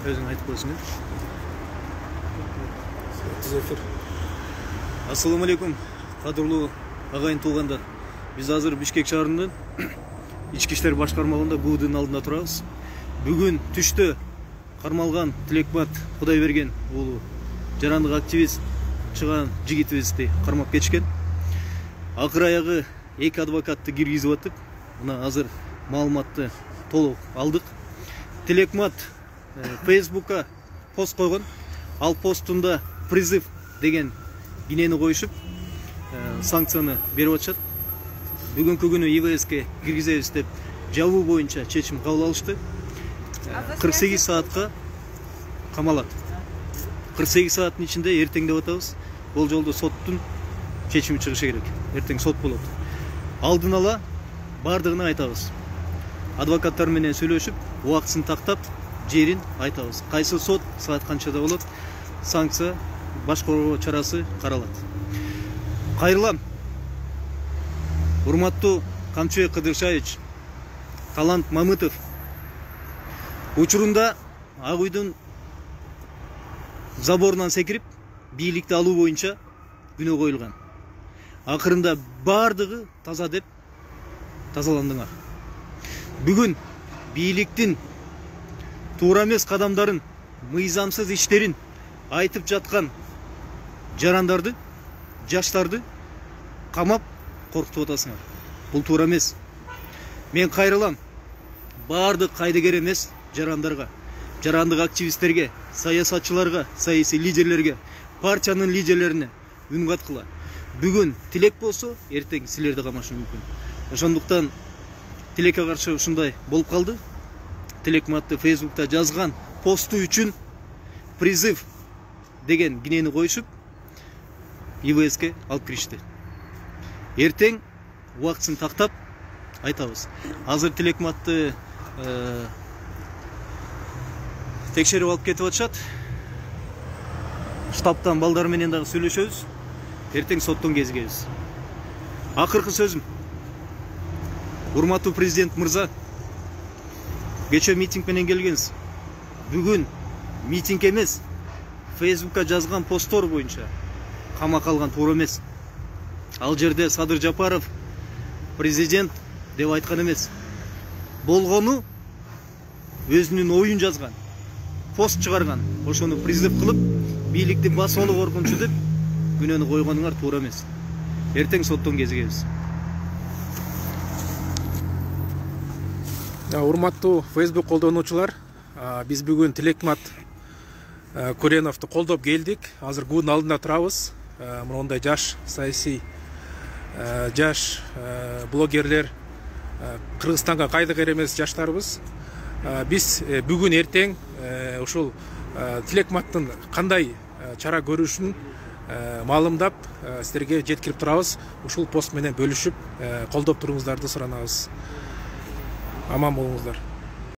Өзүң айтып коесуң. Эфир. Ассаламу алейкум, кадырлуу агайын туугандар. Биз азыр Бишкек шаарынын ички иштер башкармалыгында ГУдун алдында турабыз. Бүгүн түштө кармалган Тилекмат Кудайберген уулу жарандык активист чыган жигитибизди кармап кетишкен. Акыр аягы 2 адвокатты киргизип атып, мына азыр маалыматты толук алдык. Тилекмат Facebook'a пост койгон. Ал постунда призыв деген гинени коюшуп, санкцияны берип атышат. Бүгүнкү күнү ИВСке киргизебиз деп жабуу боюнча чечим кабыл алышты. 48 саатка камалат. 48 сааттын ичинде эртең деп атабыз. Бул жолдо соттун чечими чыгышы керек. Эртең сот болот. Алдын ала бардыгын айтабыз. Адвокаттар менен сүйлөшүп, убактысын тактап, жерин айтабыз. Кайсы сот саат канчада болот? Санкция, башкаруу чарасы каралат. Кайрылам. Урматтуу Камчыбек Кыдыршаевич, Талант Мамытов учурунда Ак үйдүн заборунан секирип, бийликти алуу боюнча күнөө коюлган. Акырында бардыгы таза деп тазаландыңар. Бүгүн бийликтин туура эмес кадамдарын, мыйзамсыз иштерин айтып жаткан жарандарды, жаштарды камап коркутуп атасыңар. Бул туура эмес. Мен кайрылам. Бардык кайдыгер эмес жарандарга, жарандык активисттерге, саясатчыларга, саясий лидерлерге, партиянын лидерлерине үн каткыла. Бүгүн Тилек болсо, эртең силерди камашы мүмкүн. Ошондуктан Тилекке каршы ушундай болуп калды. Тилекматты Facebook'та жазган посту үчүн призыв деген гинени коюшуп, ИВСке алып киришти. Эртең убактысын тактап айтабыз. Азыр Тилекматты текшерип алып кетип атышат. Штабтан балдар менен дагы сүйлөшөбүз. Эртең соттон кезигебиз. Акыркы сөзүм. Урматтуу президент мырза, кечээ митинг менен келгенсиз. Бүгүн митинг эмес, Facebook'ка жазган посттор боюнча камакка алган туура эмес. Ал жерде Садыр Жапаров президент деп айткан эмес. Болгону өзүнүн оюн жазган, пост чыгарган. Ошону призыв кылып, бийликти басуулу коркунчу деп күнөөнү койгонуңар туура эмес. Эртең соттон кезигебиз. Урматтуу Facebook колдонуучулар, биз бүгүн Тилекмат Куреновду колдоп келдик. Азыр ГУдун алдында турабыз. Мындай жаш саясий, жаш блогерлер, Кыргызстанга кайдыгер эмес жаштарыбыз. Биз бүгүн эртең ушул Тилекматтын кандай чара көрүшүн маалымдап силерге жеткирип турабыз. Ушул пост менен бөлүшүп, колдоп туруңуздарды суранабыз. Аман болуңуздар.